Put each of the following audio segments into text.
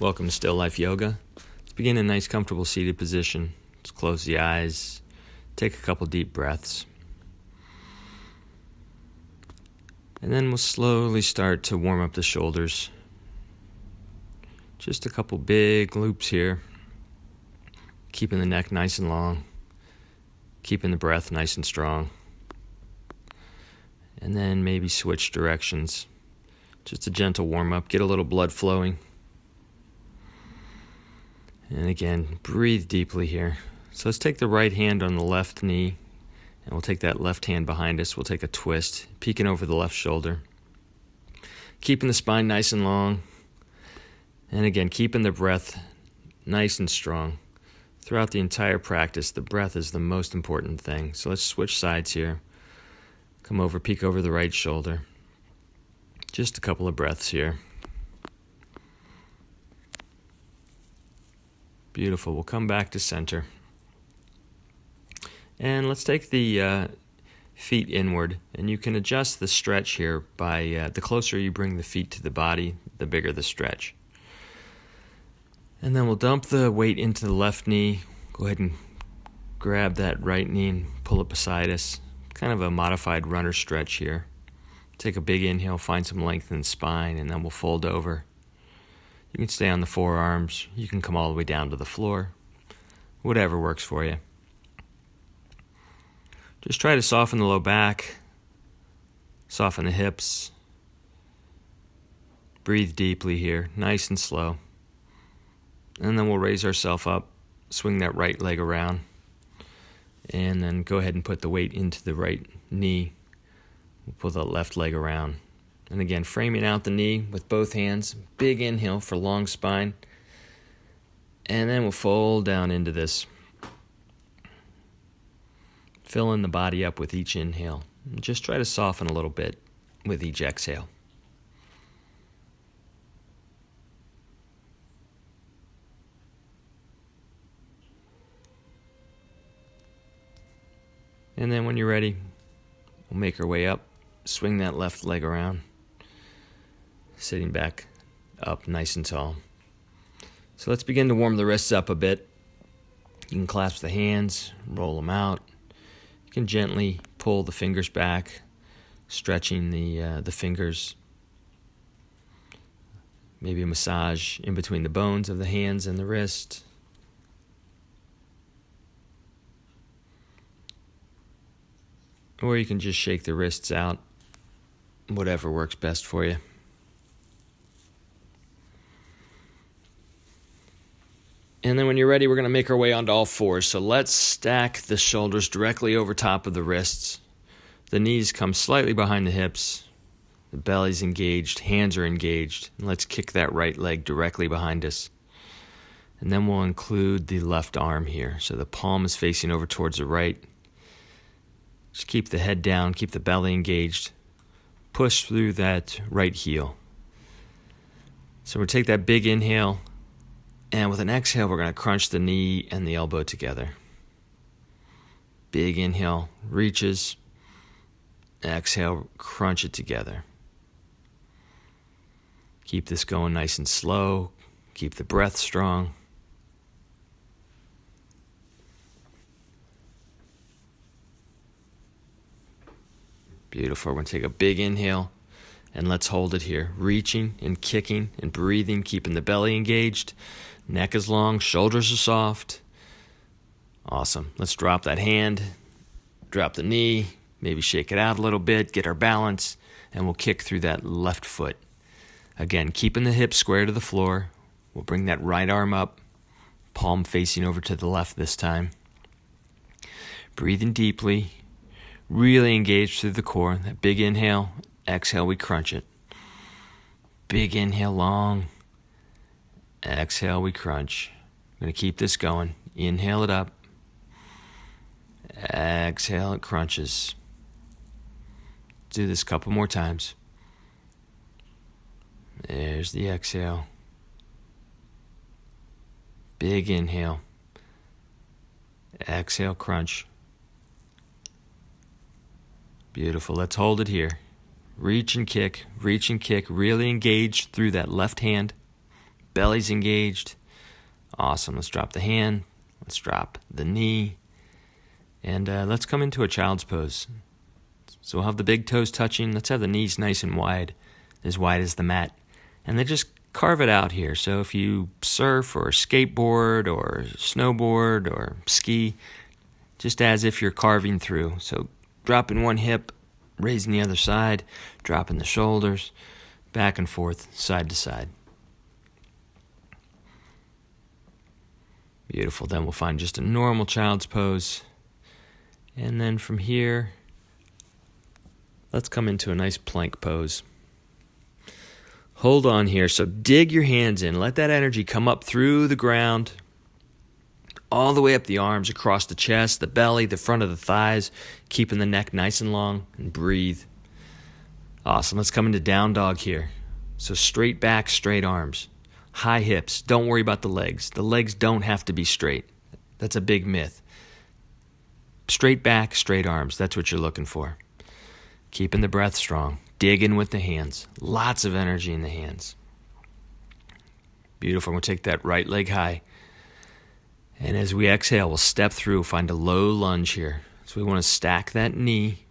Welcome to Still Life Yoga. Let's begin in a nice, comfortable seated position. Let's close the eyes. Take a couple deep breaths. And then we'll slowly start to warm up the shoulders. Just a couple big loops here. Keeping the neck nice and long. Keeping the breath nice and strong. And then maybe switch directions. Just a gentle warm up. Get a little blood flowing. And again, breathe deeply here. So let's take the right hand on the left knee, and we'll take that left hand behind us. We'll take a twist, peeking over the left shoulder. Keeping the spine nice and long. And again, keeping the breath nice and strong. Throughout the entire practice, the breath is the most important thing. So let's switch sides here. Come over, peek over the right shoulder. Just a couple of breaths here. Beautiful. We'll come back to center. And let's take the feet inward. And you can adjust the stretch here by the closer you bring the feet to the body, the bigger the stretch. And then we'll dump the weight into the left knee. Go ahead and grab that right knee and pull it beside us. Kind of a modified runner stretch here. Take a big inhale, find some length in the spine, and then we'll fold over. You can stay on the forearms. You can come all the way down to the floor. Whatever works for you. Just try to soften the low back. Soften the hips. Breathe deeply here, nice and slow. And then we'll raise ourselves up. Swing that right leg around. And then go ahead and put the weight into the right knee. We'll pull the left leg around. And again, framing out the knee with both hands. Big inhale for long spine. And then we'll fold down into this. Filling the body up with each inhale. And just try to soften a little bit with each exhale. And then when you're ready, we'll make our way up. Swing that left leg around. Sitting back up nice and tall. So let's begin to warm the wrists up a bit. You can clasp the hands, roll them out. You can gently pull the fingers back, stretching the fingers. Maybe a massage in between the bones of the hands and the wrist. Or you can just shake the wrists out, whatever works best for you. And then when you're ready, we're going to make our way onto all fours. So let's stack the shoulders directly over top of the wrists. The knees come slightly behind the hips. The belly's engaged, hands are engaged. And let's kick that right leg directly behind us. And then we'll include the left arm here. So the palm is facing over towards the right. Just keep the head down, keep the belly engaged. Push through that right heel. So we'll take that big inhale. And with an exhale, we're going to crunch the knee and the elbow together. Big inhale, reaches. Exhale, crunch it together. Keep this going nice and slow. Keep the breath strong. Beautiful. We're going to take a big inhale. And let's hold it here. Reaching and kicking and breathing, keeping the belly engaged. Neck is long, shoulders are soft. Awesome. Let's drop that hand, drop the knee, maybe shake it out a little bit, get our balance, and we'll kick through that left foot. Again, keeping the hips square to the floor. We'll bring that right arm up, palm facing over to the left this time. Breathing deeply, really engaged through the core. That big inhale, exhale, we crunch it. Big inhale, long. Exhale, we crunch. I'm going to keep this going. Inhale it up. Exhale, it crunches. Do this a couple more times. There's the exhale. Big inhale. Exhale, crunch. Beautiful. Let's hold it here. Reach and kick, really engage through that left hand. belly's engaged. Awesome. Let's drop the hand. Let's drop the knee. And let's come into a child's pose. So we'll have the big toes touching. Let's have the knees nice and wide as the mat. And then just carve it out here. So if you surf or skateboard or snowboard or ski, just as if you're carving through. So dropping one hip, raising the other side, dropping the shoulders, back and forth, side to side. Beautiful. Then we'll find just a normal child's pose. And then from here, let's come into a nice plank pose. Hold on here. So dig your hands in. Let that energy come up through the ground, all the way up the arms, across the chest, the belly, the front of the thighs, keeping the neck nice and long, and breathe. Awesome. Let's come into down dog here. So straight back, straight arms. High hips. Don't worry about the legs. The legs don't have to be straight. That's a big myth. Straight back, straight arms. That's what you're looking for. Keeping the breath strong. Dig in with the hands. Lots of energy in the hands. Beautiful. We'll take that right leg high. And as we exhale, we'll step through, find a low lunge here. So we want to stack that knee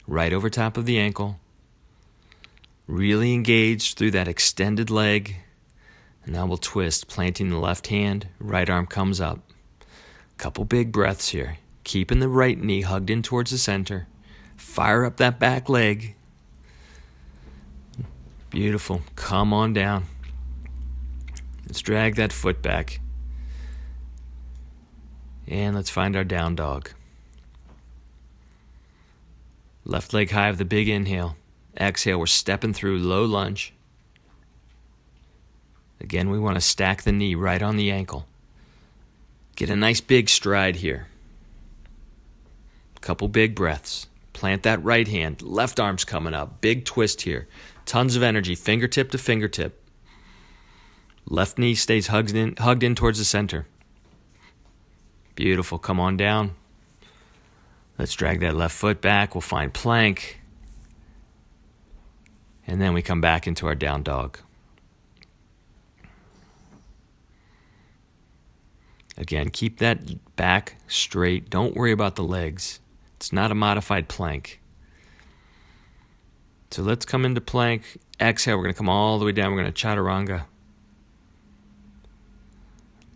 right over top of the ankle. Really engage through that extended leg. And now we'll twist, planting the left hand, right arm comes up. Couple big breaths here. Keeping the right knee hugged in towards the center. Fire up that back leg. Beautiful. Come on down. Let's drag that foot back. And let's find our down dog. Left leg high with the big inhale. Exhale, we're stepping through low lunge. Again, we want to stack the knee right on the ankle. Get a nice big stride here. Couple big breaths. Plant that right hand. Left arm's coming up. Big twist here. Tons of energy, fingertip to fingertip. Left knee stays hugged in towards the center. Beautiful. Come on down. Let's drag that left foot back. We'll find plank. And then we come back into our down dog. Again, keep that back straight. Don't worry about the legs. It's not a modified plank. So let's come into plank. Exhale, we're going to come all the way down. We're going to chaturanga.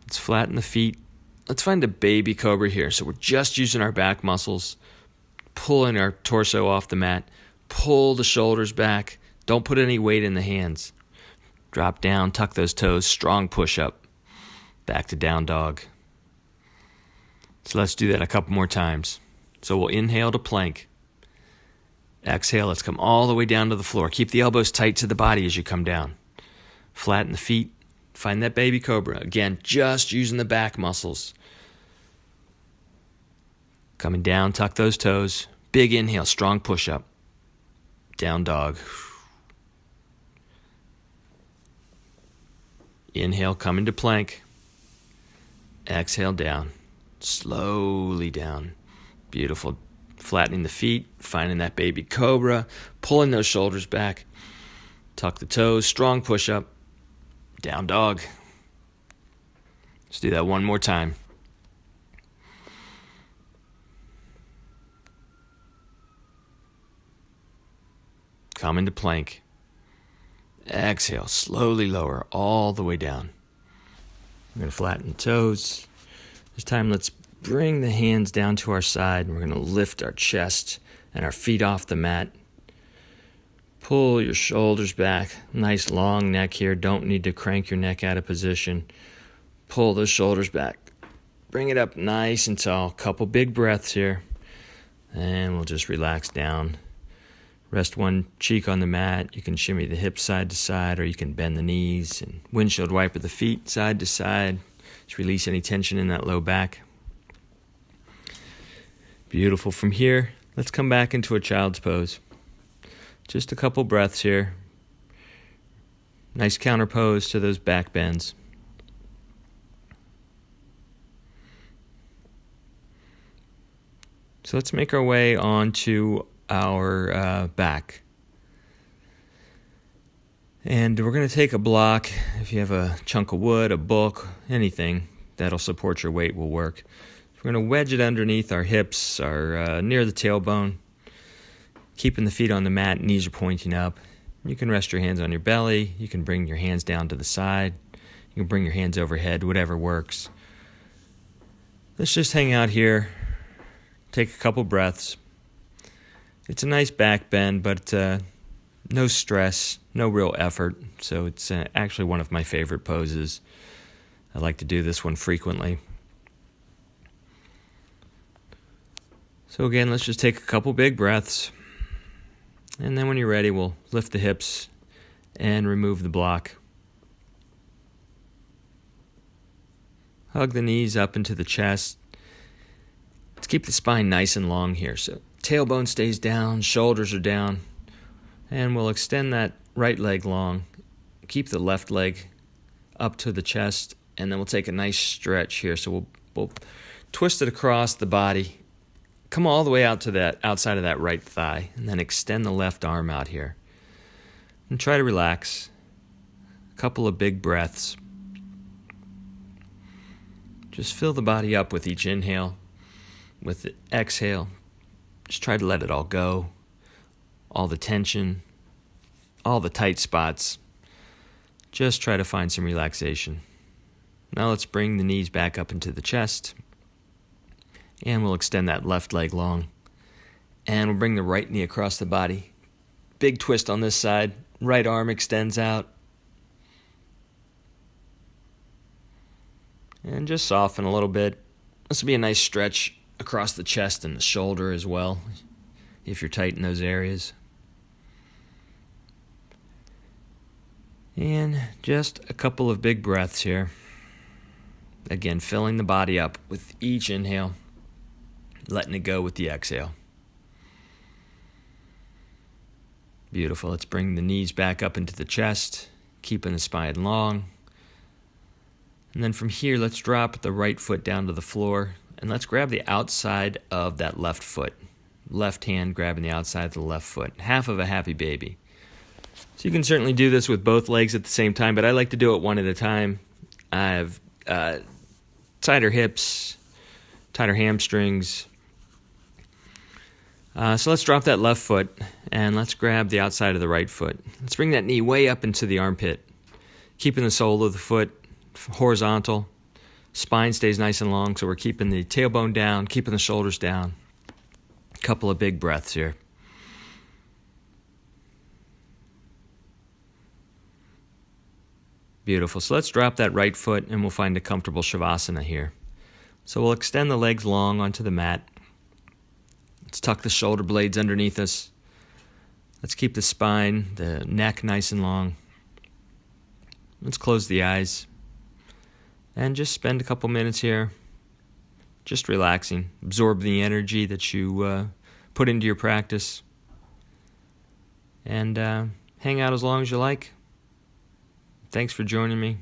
Let's flatten the feet. Let's find a baby cobra here. So we're just using our back muscles, pulling our torso off the mat. Pull the shoulders back. Don't put any weight in the hands. Drop down, tuck those toes, strong push up. Back to down dog. So let's do that a couple more times. So we'll inhale to plank. Exhale, let's come all the way down to the floor. Keep the elbows tight to the body as you come down. Flatten the feet. Find that baby cobra. Again, just using the back muscles. Coming down, tuck those toes. Big inhale, strong push up. Down dog. Inhale, come into plank. Exhale, down. Slowly down. Beautiful. Flattening the feet, finding that baby cobra, pulling those shoulders back. Tuck the toes, strong push up. Down dog. Let's do that one more time. Come into plank. Exhale, slowly lower all the way down. We're going to flatten the toes. This time, let's bring the hands down to our side. We're going to lift our chest and our feet off the mat. Pull your shoulders back. Nice long neck here. Don't need to crank your neck out of position. Pull those shoulders back. Bring it up nice and tall. Couple big breaths here. And we'll just relax down. Rest one cheek on the mat. You can shimmy the hips side to side, or you can bend the knees and windshield wiper the feet side to side. Just release any tension in that low back. Beautiful. From here, let's come back into a child's pose. Just a couple breaths here. Nice counter pose to those back bends. So let's make our way onto our back. And we're going to take a block. If you have a chunk of wood, a book, anything that'll support your weight will work. We're going to wedge it underneath our hips, near the tailbone, keeping the feet on the mat, knees are pointing up. You can rest your hands on your belly. You can bring your hands down to the side. You can bring your hands overhead, whatever works. Let's just hang out here, take a couple breaths. It's a nice back bend, but no stress, no real effort, so it's actually one of my favorite poses. I like to do this one frequently. So again, let's just take a couple big breaths, and then when you're ready, we'll lift the hips and remove the block. Hug the knees up into the chest. Let's keep the spine nice and long here, so tailbone stays down, shoulders are down. And we'll extend that right leg long, keep the left leg up to the chest, and then we'll take a nice stretch here. So we'll twist it across the body, come all the way out to that outside of that right thigh, and then extend the left arm out here. And try to relax. A couple of big breaths. Just fill the body up with each inhale. With the exhale, just try to let it all go. All the tension, all the tight spots. Just try to find some relaxation. Now let's bring the knees back up into the chest. And we'll extend that left leg long. And we'll bring the right knee across the body. Big twist on this side. Right arm extends out. And just soften a little bit. This will be a nice stretch across the chest and the shoulder as well, if you're tight in those areas. And just a couple of big breaths here. Again, filling the body up with each inhale, letting it go with the exhale. Beautiful. Let's bring the knees back up into the chest, keeping the spine long. And then from here, let's drop the right foot down to the floor, and let's grab the outside of that left foot. Left hand grabbing the outside of the left foot. Half of a happy baby. So you can certainly do this with both legs at the same time, but I like to do it one at a time. I have tighter hips, tighter hamstrings. So let's drop that left foot, and let's grab the outside of the right foot. Let's bring that knee way up into the armpit, keeping the sole of the foot horizontal. Spine stays nice and long, so we're keeping the tailbone down, keeping the shoulders down. A couple of big breaths here. Beautiful. So let's drop that right foot, and we'll find a comfortable Shavasana here. So we'll extend the legs long onto the mat. Let's tuck the shoulder blades underneath us. Let's keep the spine, the neck nice and long. Let's close the eyes. And just spend a couple minutes here just relaxing. Absorb the energy that you put into your practice. And hang out as long as you like. Thanks for joining me.